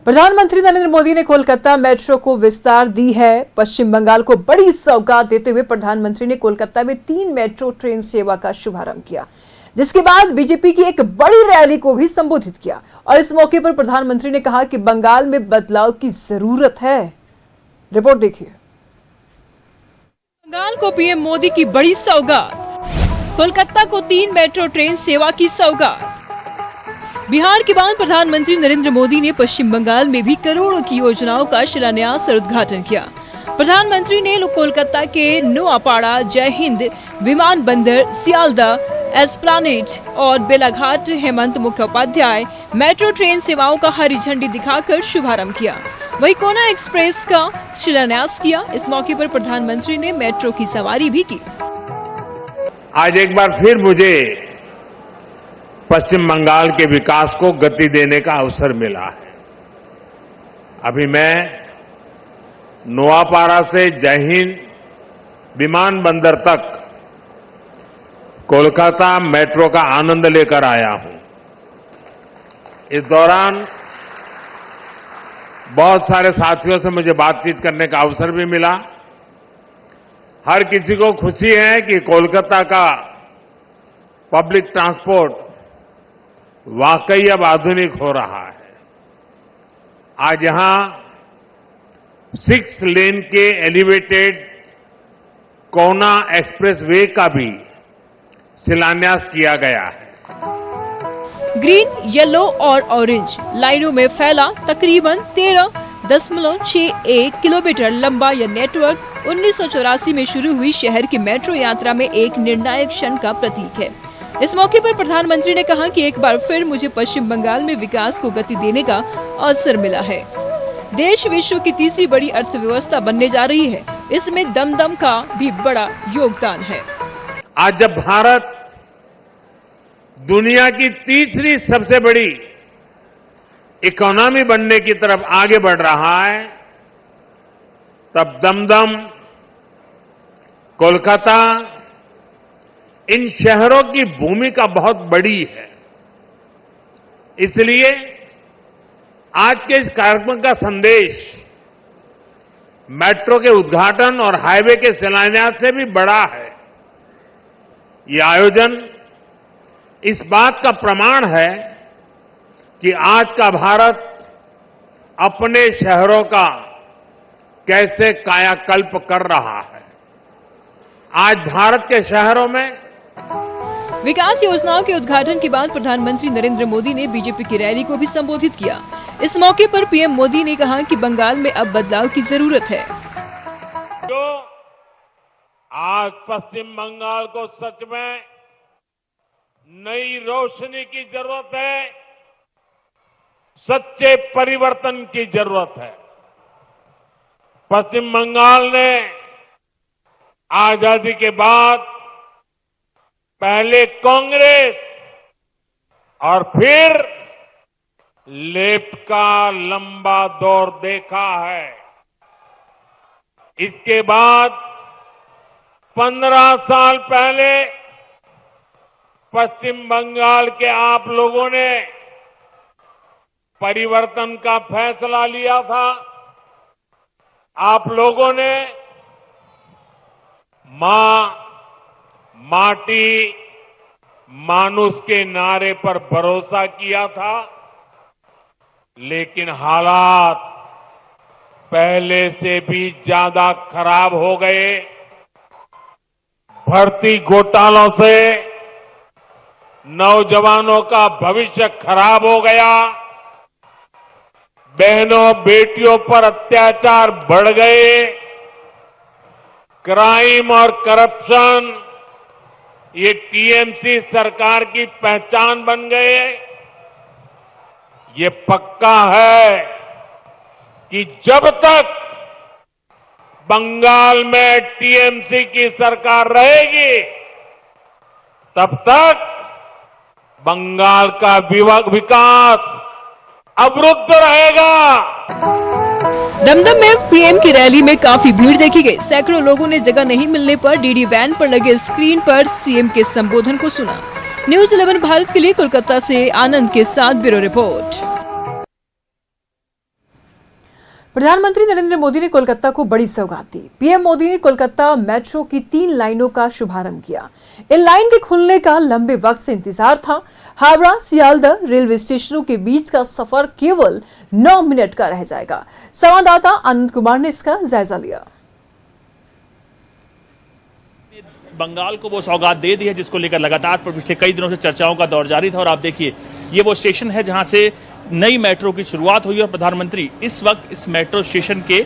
प्रधानमंत्री नरेंद्र मोदी ने कोलकाता मेट्रो को विस्तार दी है। पश्चिम बंगाल को बड़ी सौगात देते हुए प्रधानमंत्री ने कोलकाता में 3 मेट्रो ट्रेन सेवा का शुभारंभ किया, जिसके बाद बीजेपी की एक बड़ी रैली को भी संबोधित किया। और इस मौके पर प्रधानमंत्री ने कहा कि बंगाल में बदलाव की जरूरत है। रिपोर्ट देखिए। बंगाल को पीएम मोदी की बड़ी सौगात, कोलकाता को 3 मेट्रो ट्रेन सेवा की सौगात। बिहार के बाद प्रधानमंत्री नरेंद्र मोदी ने पश्चिम बंगाल में भी करोड़ों की योजनाओं का शिलान्यास और उद्घाटन किया। प्रधानमंत्री ने कोलकाता के नोआपाड़ा, जय हिंद विमानबंदर, सियालदा एस्प्लानेड और बेलाघाट हेमंत मुखोपाध्याय मेट्रो ट्रेन सेवाओं का हरी झंडी दिखाकर शुभारंभ किया। वहीं कोना एक्सप्रेस का शिलान्यास किया। इस मौके पर प्रधानमंत्री ने मेट्रो की सवारी भी की। आज एक बार फिर मुझे पश्चिम बंगाल के विकास को गति देने का अवसर मिला है। अभी मैं नोआपाड़ा से जय हिंद विमानबंदर तक कोलकाता मेट्रो का आनंद लेकर आया हूं। इस दौरान बहुत सारे साथियों से मुझे बातचीत करने का अवसर भी मिला। हर किसी को खुशी है कि कोलकाता का पब्लिक ट्रांसपोर्ट वाकई अब आधुनिक हो रहा है। आज यहां 6 लेन के एलिवेटेड कोना एक्सप्रेस वे का भी शिलान्यास किया गया है। ग्रीन, येलो और ऑरेंज लाइनों में फैला तकरीबन 13.61 किलोमीटर लंबा यह नेटवर्क 1984 में शुरू हुई शहर की मेट्रो यात्रा में एक निर्णायक क्षण का प्रतीक है। इस मौके पर प्रधानमंत्री ने कहा कि एक बार फिर मुझे पश्चिम बंगाल में विकास को गति देने का अवसर मिला है। देश विश्व की तीसरी बड़ी अर्थव्यवस्था बनने जा रही है। इसमें दमदम का भी बड़ा योगदान है। आज जब भारत दुनिया की तीसरी सबसे बड़ी इकोनॉमी बनने की तरफ आगे बढ़ रहा है, तब दमदम, कोलकाता, इन शहरों की भूमिका बहुत बड़ी है। इसलिए आज के इस कार्यक्रम का संदेश मेट्रो के उद्घाटन और हाईवे के शिलान्यास से भी बड़ा है। ये आयोजन इस बात का प्रमाण है कि आज का भारत अपने शहरों का कैसे कायाकल्प कर रहा है। आज भारत के शहरों में विकास योजनाओं के उद्घाटन के बाद प्रधानमंत्री नरेंद्र मोदी ने बीजेपी की रैली को भी संबोधित किया। इस मौके पर पीएम मोदी ने कहा कि बंगाल में अब बदलाव की जरूरत है। जो आज पश्चिम बंगाल को सच में नई रोशनी की जरूरत है, सच्चे परिवर्तन की जरूरत है। पश्चिम बंगाल ने आजादी के बाद पहले कांग्रेस और फिर लेफ्ट का लंबा दौर देखा है। इसके बाद 15 साल पहले पश्चिम बंगाल के आप लोगों ने परिवर्तन का फैसला लिया था। आप लोगों ने मां, माटी, मानुष के नारे पर भरोसा किया था, लेकिन हालात पहले से भी ज्यादा खराब हो गए। भर्ती घोटालों से नौजवानों का भविष्य खराब हो गया। बहनों बेटियों पर अत्याचार बढ़ गए। क्राइम और करप्शन ये टीएमसी सरकार की पहचान बन गए। ये पक्का है कि जब तक बंगाल में टीएमसी की सरकार रहेगी, तब तक बंगाल का विकास अवरुद्ध रहेगा। दमदम में पीएम की रैली में काफी भीड़ देखी गई। सैकड़ों लोगों ने जगह नहीं मिलने पर डीडी वैन पर लगे स्क्रीन पर सीएम के संबोधन को सुना। न्यूज़ 11 भारत के लिए कोलकाता से आनंद के साथ ब्यूरो रिपोर्ट। प्रधानमंत्री नरेंद्र मोदी ने कोलकाता को बड़ी सौगात दी। पीएम मोदी ने कोलकाता मेट्रो की 3 लाइनों का शुभारंभ किया। इन लाइन के खुलने का लंबे वक्त से इंतजार था। हावड़ा सियालदह रेलवे स्टेशनों के बीच का सफर केवल 9 मिनट का रह जाएगा। संवाददाता आनंद कुमार ने इसका जायजा लिया। बंगाल को वो सौगात दे दी है जिसको लेकर लगातार पिछले कई दिनों से चर्चाओं का दौर जारी था। और आप देखिए, ये वो स्टेशन है जहां से नई मेट्रो की शुरुआत हुई और प्रधानमंत्री इस वक्त इस मेट्रो स्टेशन के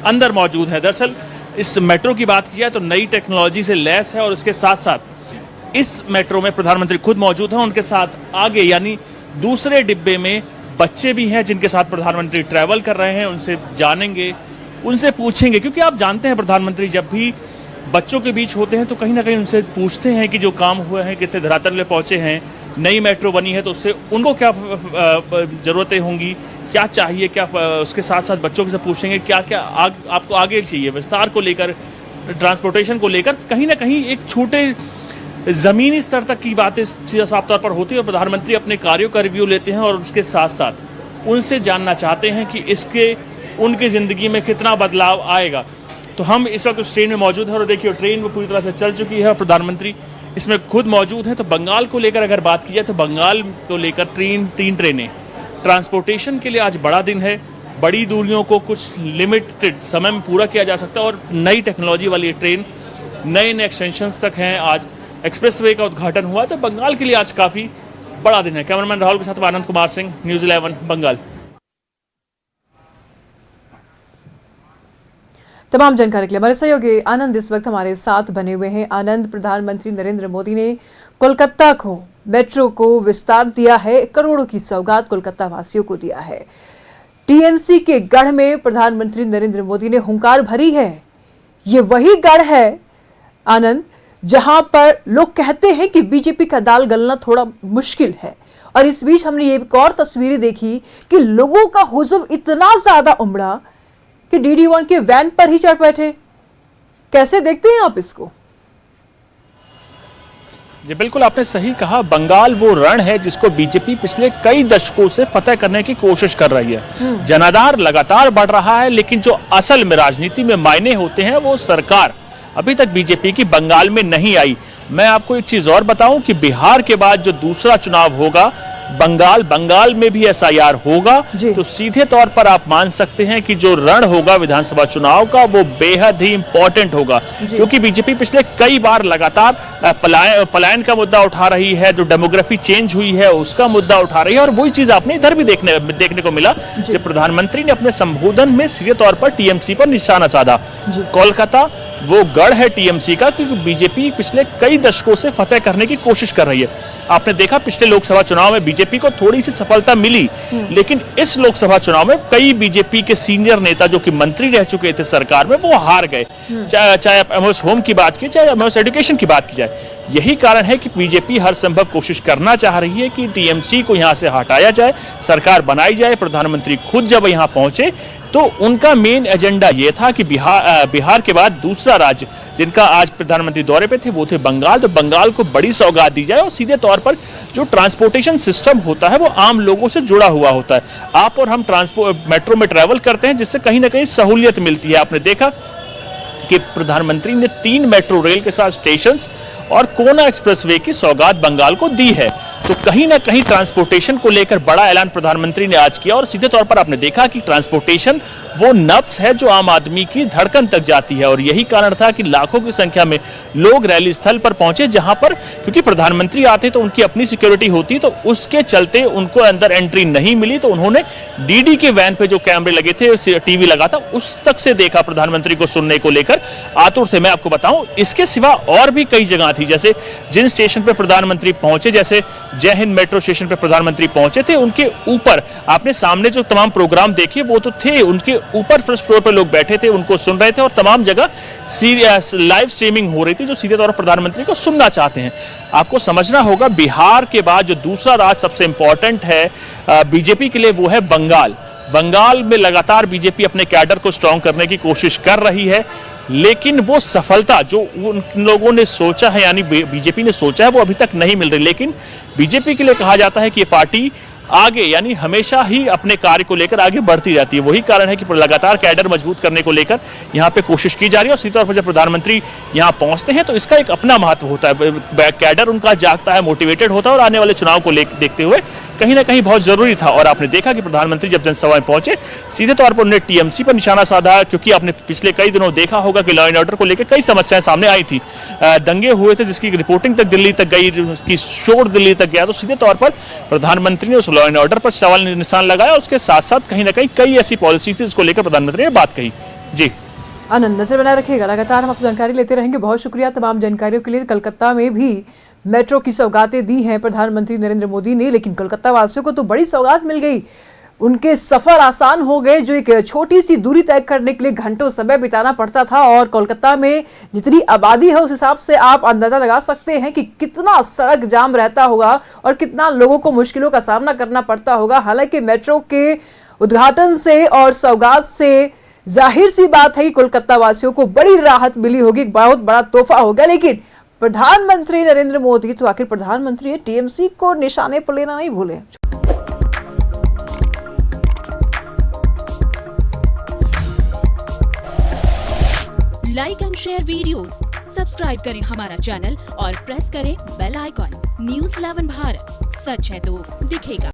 अंदर मौजूद है। दरअसल इस मेट्रो की बात की जाए तो नई टेक्नोलॉजी से लैस है और उसके साथ साथ इस मेट्रो में प्रधानमंत्री खुद मौजूद हैं। उनके साथ आगे यानी दूसरे डिब्बे में बच्चे भी हैं जिनके साथ प्रधानमंत्री ट्रैवल कर रहे हैं। उनसे जानेंगे, उनसे पूछेंगे, क्योंकि आप जानते हैं प्रधानमंत्री जब भी बच्चों के बीच होते हैं तो कहीं ना कहीं उनसे पूछते हैं कि जो काम हुए हैं, कितने धरातल में पहुंचे हैं, नई मेट्रो बनी है तो उससे उनको क्या जरूरतें होंगी, क्या चाहिए, क्या उसके साथ साथ बच्चों से पूछेंगे क्या क्या आपको आगे चाहिए, विस्तार को लेकर, ट्रांसपोर्टेशन को लेकर। कहीं ना कहीं एक छोटे जमीनी स्तर तक की बातें सीधा साफ तौर पर होती है और प्रधानमंत्री अपने कार्यों का रिव्यू लेते हैं और उसके साथ साथ उनसे जानना चाहते हैं कि इसके उनकी जिंदगी में कितना बदलाव आएगा। तो हम इस वक्त उस ट्रेन में मौजूद हैं और देखिए ट्रेन वो पूरी तरह से चल चुकी है और प्रधानमंत्री इसमें खुद मौजूद हैं। तो बंगाल को लेकर अगर बात की जाए तो बंगाल को लेकर 3 ट्रेनें ट्रांसपोर्टेशन के लिए आज बड़ा दिन है। बड़ी दूरियों को कुछ लिमिटेड समय में पूरा किया जा सकता है और नई टेक्नोलॉजी वाली ट्रेन नए एक्सटेंशंस तक हैं। आज एक्सप्रेसवे का उद्घाटन हुआ तो बंगाल के लिए आज काफी बड़ा दिन है। कैमरामैन राहुल के साथ आनंद कुमार सिंह, न्यूज़ 11 बंगाल। तमाम जानकारी के लिए हमारे सहयोगी आनंद इस वक्त हमारे साथ बने हुए हैं। आनंद, प्रधानमंत्री नरेंद्र मोदी ने कोलकाता को मेट्रो को विस्तार दिया है, करोड़ों की सौगात कोलकाता वासियों को दिया है। टीएमसी के गढ़ में प्रधानमंत्री नरेंद्र मोदी ने हुंकार भरी है। ये वही गढ़ है आनंद जहां पर लोग कहते हैं कि बीजेपी का दाल गलना थोड़ा मुश्किल है। और इस बीच हमने ये एक और तस्वीरें देखी कि लोगों का हुजूम इतना ज्यादा उमड़ा कि DD1 के वैन पर ही चढ़ बैठे। कैसे देखते हैं आप इसको? जी बिल्कुल, आपने सही कहा। बंगाल वो रण है जिसको बीजेपी पिछले कई दशकों से फतेह करने की कोशिश कर रही है। जनाधार लगातार बढ़ रहा है, लेकिन जो असल में राजनीति में मायने होते हैं वो सरकार अभी तक बीजेपी की बंगाल में नहीं आई। मैं आपको एक चीज और बताऊं कि बिहार के बाद जो दूसरा चुनाव होगा बंगाल में भी SIR होगा। तो सीधे तौर पर आप मान सकते हैं कि जो रण होगा विधानसभा चुनाव का वो बेहद ही इंपॉर्टेंट होगा, क्योंकि बीजेपी पिछले कई बार लगातार पलायन का मुद्दा उठा रही है, जो डेमोग्राफी चेंज हुई है उसका मुद्दा उठा रही है। और वही चीज आपने इधर भी देखने को मिला जब प्रधानमंत्री ने अपने संबोधन में सीधे तौर पर TMC पर निशाना साधा। कोलकाता वो गढ़ है TMC का, क्योंकि बीजेपी पिछले कई दशकों से फतेह करने की कोशिश कर रही है। आपने देखा पिछले लोकसभा चुनाव में बीजेपी को थोड़ी सी सफलता मिली, लेकिन इस लोकसभा चुनाव में कई बीजेपी के सीनियर नेता जो कि मंत्री रह चुके थे सरकार में वो हार गए। चाहे एमओएस होम की बात की, चाहे एमओएस एजुकेशन की बात की जाए। यही कारण है कि बीजेपी हर संभव कोशिश करना चाह रही है कि TMC को यहां से हटाया जाए, सरकार बनाई जाए। प्रधानमंत्री खुद जब यहां पहुंचे तो उनका मेन एजेंडा ये था कि बिहार के बाद दूसरा राज्य जिनका आज प्रधानमंत्री दौरे पे थे वो थे बंगाल। तो बंगाल को बड़ी सौगात दी जाए और सीधे तौर पर जो ट्रांसपोर्टेशन सिस्टम होता है वो आम लोगों से जुड़ा हुआ होता है। आप और हम मेट्रो में ट्रैवल करते हैं जिससे कहीं ना कहीं सहूलियत मिलती है। आपने देखा कि प्रधानमंत्री ने 3 मेट्रो रेल के साथ स्टेशंस और कोना एक्सप्रेसवे की सौगात बंगाल को दी है। तो कहीं ना कहीं ट्रांसपोर्टेशन को लेकर बड़ा ऐलान प्रधानमंत्री ने आज किया और सीधे तौर पर आपने देखा कि ट्रांसपोर्टेशन वो नब्ज है जो आम आदमी की धड़कन तक जाती है। और यही कारण था कि लाखों की संख्या में लोग रैली स्थल पर पहुंचे, जहां पर क्योंकि प्रधानमंत्री आते तो उनकी अपनी सिक्योरिटी होती, तो उसके चलते उनको अंदर एंट्री नहीं मिली। तो उन्होंने DD के वैन पे जो कैमरे लगे थे, TV लगा था, उस तक से देखा प्रधानमंत्री को सुनने को लेकर आतुर थे। मैं आपको बताऊं इसके सिवा और भी कई जगह थी, जैसे जिन स्टेशन पे प्रधानमंत्री पहुंचे, जैसे जय हिंद मेट्रो स्टेशन पे प्रधानमंत्री पहुंचे थे, उनके ऊपर आपने सामने जो तमाम प्रोग्राम देखे वो तो थे, उनके ऊपर फर्स्ट फ्लोर पे लोग बैठे थे, उनको सुन रहे थे और तमाम जगह लाइव स्ट्रीमिंग हो रही थी जो सीधे तौर पर प्रधानमंत्री को सुनना चाहते हैं। आपको समझना होगा बिहार के बाद जो दूसरा राज्य सबसे इंपॉर्टेंट है बीजेपी के लिए वो है बंगाल। बंगाल में लगातार बीजेपी अपने कैडर को स्ट्रांग करने की कोशिश कर रही है, लेकिन वो सफलता जो उन लोगों ने सोचा है यानी बीजेपी ने सोचा है वो अभी तक नहीं मिल रही। लेकिन बीजेपी के लिए कहा जाता है कि ये पार्टी आगे यानी हमेशा ही अपने कार्य को लेकर आगे बढ़ती रहती है। वही कारण है कि लगातार कैडर मजबूत करने को लेकर यहाँ पे कोशिश की जा रही है। और सीधे तौर पर जब प्रधानमंत्री यहाँ पहुंचते हैं तो इसका एक अपना महत्व होता है। कैडर उनका जागता है, मोटिवेटेड होता है और आने वाले चुनाव को देखते हुए कहीं ना कहीं बहुत जरूरी था। और आपने देखा कि प्रधानमंत्री जब जनसभा में पहुंचे सीधे तौर पर उन्होंने टीएमसी पर निशाना साधा, क्योंकि आपने पिछले कई दिनों देखा होगा कि लॉ एंड ऑर्डर को लेकर कई समस्याएं सामने आई थी। दंगे हुए थे जिसकी रिपोर्टिंग तक दिल्ली तक गई, उसकी शोर दिल्ली तक गया। तो सीधे तौर पर प्रधानमंत्री ने उस लॉ एंड ऑर्डर पर सवाल निशान लगाया। उसके साथ साथ कहीं ना कहीं कई ऐसी पॉलिसी थी जिसको लेकर प्रधानमंत्री ने बात कही। जी आनंद, नजर बनाए रखिएगा, लगातार हम आपसे जानकारी लेते रहेंगे। बहुत शुक्रिया तमाम जानकारियों के लिए। कोलकाता में भी मेट्रो की सौगातें दी हैं प्रधानमंत्री नरेंद्र मोदी ने, लेकिन कोलकाता वासियों को तो बड़ी सौगात मिल गई। उनके सफर आसान हो गए। जो एक छोटी सी दूरी तय करने के लिए घंटों समय बिताना पड़ता था, और कोलकाता में जितनी आबादी है उस हिसाब से आप अंदाजा लगा सकते हैं कि कितना सड़क जाम रहता होगा और कितना लोगों को मुश्किलों का सामना करना पड़ता होगा। हालांकि मेट्रो के उद्घाटन से और सौगात से जाहिर सी बात है कि कोलकाता वासियों को बड़ी राहत मिली होगी, बहुत बड़ा तोहफा होगा। लेकिन प्रधानमंत्री नरेंद्र मोदी तो आखिर प्रधानमंत्री है, टीएमसी को निशाने पर लेना नहीं भूले। Like and share videos, subscribe करें हमारा चैनल और प्रेस करें बेल आइकॉन। न्यूज़ 11 भारत, सच है तो दिखेगा।